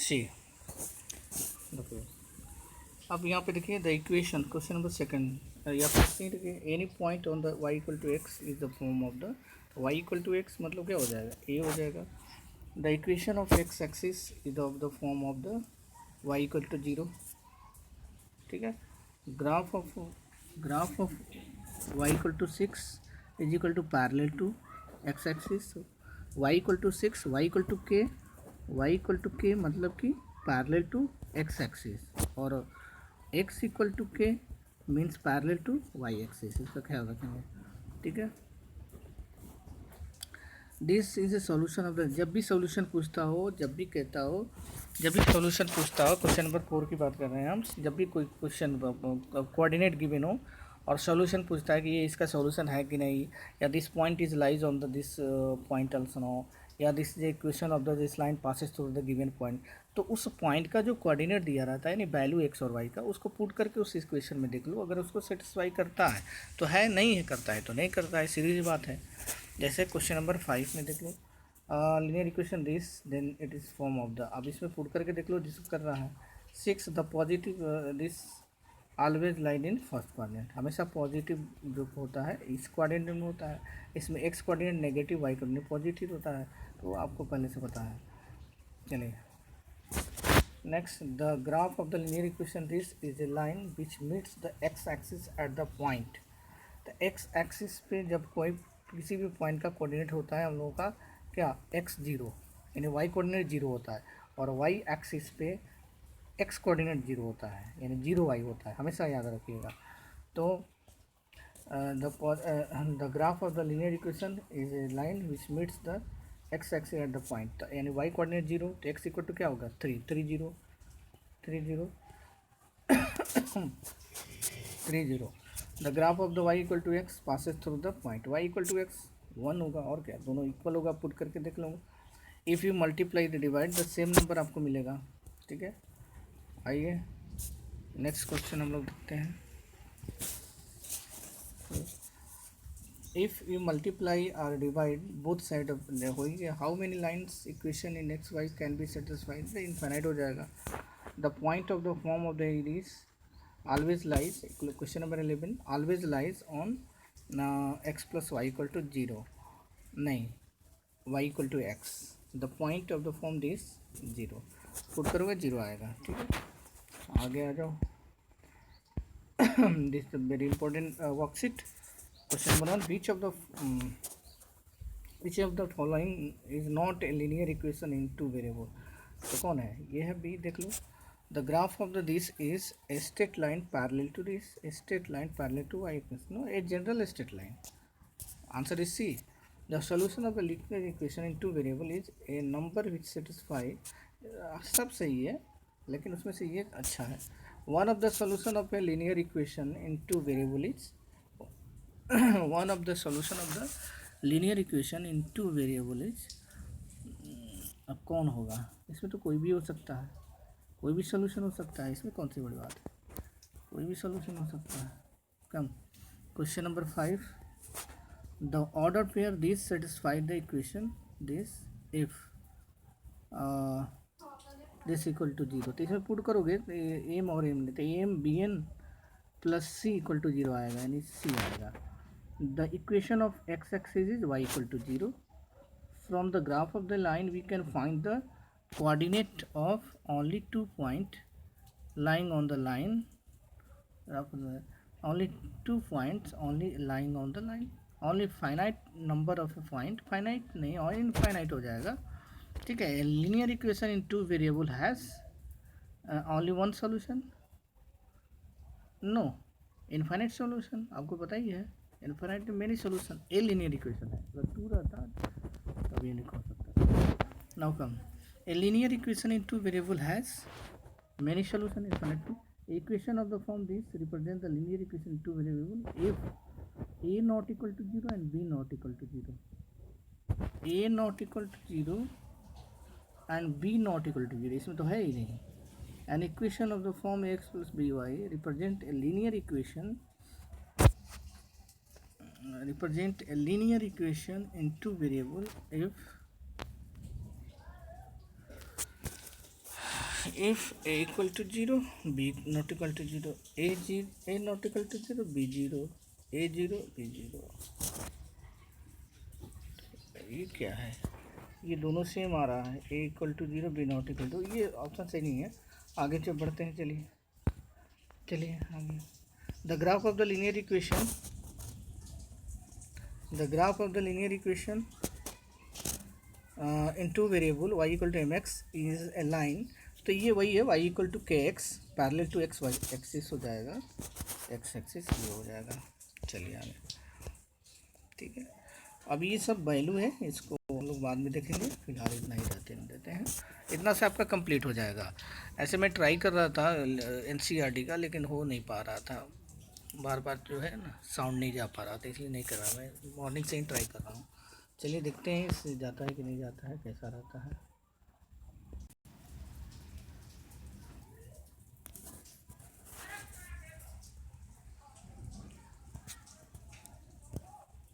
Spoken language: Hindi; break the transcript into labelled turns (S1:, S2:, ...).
S1: सी। देखिए अब यहाँ पे देखिए the equation question number second या फिर देखिए any point on the Y equal to X is the form of the Y equal to X मतलब क्या हो जाएगा ए हो जाएगा। The equation of X axis is of the form of the Y equal to zero. ठीक है। Graph of Y equal to six is equal to parallel to X axis. Y equal to six Y equal to K मतलब कि पैरेलल टू एक्स एक्सिस और X equal to K means parallel to Y axis. इसका ख्याल रखेंगे। ठीक है। This is a solution of the जब भी सॉल्यूशन पूछता हो जब भी कहता हो जब भी सॉल्यूशन पूछता हो क्वेश्चन नंबर 4 की बात कर रहे हैं हम। जब भी कोई क्वेश्चन कोऑर्डिनेट गिवन हो और सॉल्यूशन पूछता है कि ये इसका सॉल्यूशन है कि नहीं, या this point is lies on the this point also no, या this is equation of the this line passes through the given point. तो उस पॉइंट का जो कोऑर्डिनेट दिया रहता है यानी वैल्यू एक्स और वाई का, उसको पुट करके उस इक्वेशन में देख लो। अगर उसको सेटिस्फाई करता है तो है, नहीं है करता है तो नहीं करता है, सीधी सी बात है। जैसे क्वेश्चन नंबर 5 में देख लो linear equation this then it is form of the. अब इसमें पुट करके देख लो जिसको कर रहा है 6 the positive this always line in first quadrant. हमेशा पॉजिटिव जो होता है इस क्वाड्रेंट में होता है। इसमें X quadrant negative Y quadrant positive होता है, तो आपको पहले से पता है। चलिए next the graph of the linear equation this is a line which meets the X axis at the point. तो एक्स एक्सिस पे जब कोई किसी भी पॉइंट का कोऑर्डिनेट होता है हम लोगों का क्या एक्स जीरो यानी वाई कोऑर्डिनेट जीरो होता है, और वाई एक्सिस पे एक्स कोऑर्डिनेट जीरो होता है यानी जीरो वाई होता है, हमेशा याद रखिएगा। तो the graph of the linear equation is a line which meets the X axis at the point यानी वाई कोऑर्डिनेट जीरो तो एक्स इक्वल टू क्या होगा 3 0 the graph of the Y equal to X passes through the point Y equal to X 1 होगा और क्या दोनों इक्वल होगा, पुट करके देख लो। If you multiply the divide the same number आपको मिलेगा। ठीक है। आइए नेक्स्ट क्वेश्चन हम लोग देखते हैं। इफ़ यू मल्टीप्लाई और डिवाइड बोथ साइड ऑफ होगी how many lines equation in X Y can be satisfied, infinite हो जाएगा। The point of the form of the is always lies question number 11 always lies on x plus y equal to 0 नहीं y equal to x the point of the form is 0 put करोगे 0 आएगा। ठीक है। आगे आ जाओ this very important worksheet question number 1 which of the following is not a linear equation in two variable। तो कौन है ये है बी, देख लो। The graph of the this is a straight line parallel to this, a straight line parallel to y equation, no, a general straight line. Answer is C. The solution of a linear equation in two variable is a number which satisfy सब सही है लेकिन उसमें से ये अच्छा है। One of the solution of a linear equation in two variable is one of the solution of the linear equation in two variable is अब कौन होगा इसमें, तो कोई भी हो सकता है, कोई भी सोल्यूशन हो सकता है, इसमें कौन सी बड़ी बात है, कोई भी सोल्यूशन हो सकता है। Come question number 5 the order pair this satisfied the equation this if this equal to 0। तो इसमें पुट करोगे तो एम और एम लेते M B N plus C equal to 0 आएगा यानी सी आएगा। The equation of X axis is Y equal to 0। From the graph of the line we can find the coordinate of only 2 point lying on the line, only 2 points only lying on the line, only finite number of a point, finite नहीं और infinite हो जाएगा। ठीक है। linear equation in two variable has only one solution, no infinite solution, आपको पता ही है infinite many solution, a linear equation है, अगर 2 रहता तब ये नहीं हो सकता। now come a linear equation in two variable has many solution, infinite equation of the form this represent the linear equation in two variable if a not equal to 0 and b not equal to 0, a not equal to 0 and b not equal to 0, इसमें तो है ही नहीं। an equation of the form x plus by represent a linear equation in two variable if if a equal to zero, b not equal to zero, a not equal to zero, b zero, a zero, b zero. ये क्या है, ये दोनों सेम आ रहा है, a equal to zero, b not equal to, ये ऑप्शन सही नहीं है। आगे जब बढ़ते हैं, चलिए आगे। The graph of the linear equation, the graph of the linear equation in two variable y equal to M X is a line. तो ये वही है, y equal to K X parallel to X Y axis हो जाएगा, एक्स एक्सिस ये हो जाएगा। चलिए आगे, ठीक है। अब ये सब वैल्यू है, इसको हम लोग बाद में देखेंगे, फिलहाल इतना ही रहते देते हैं। इतना से आपका कंप्लीट हो जाएगा। ऐसे मैं ट्राई कर रहा था एनसीईआरटी का, लेकिन हो नहीं पा रहा था, बार बार जो है ना साउंड नहीं जा पा रहा था, इसलिए नहीं कर रहा। मैं मॉर्निंग से ही ट्राई कर रहा हूँ। चलिए देखते हैं इससे जाता है कि नहीं जाता है, कैसा रहता है।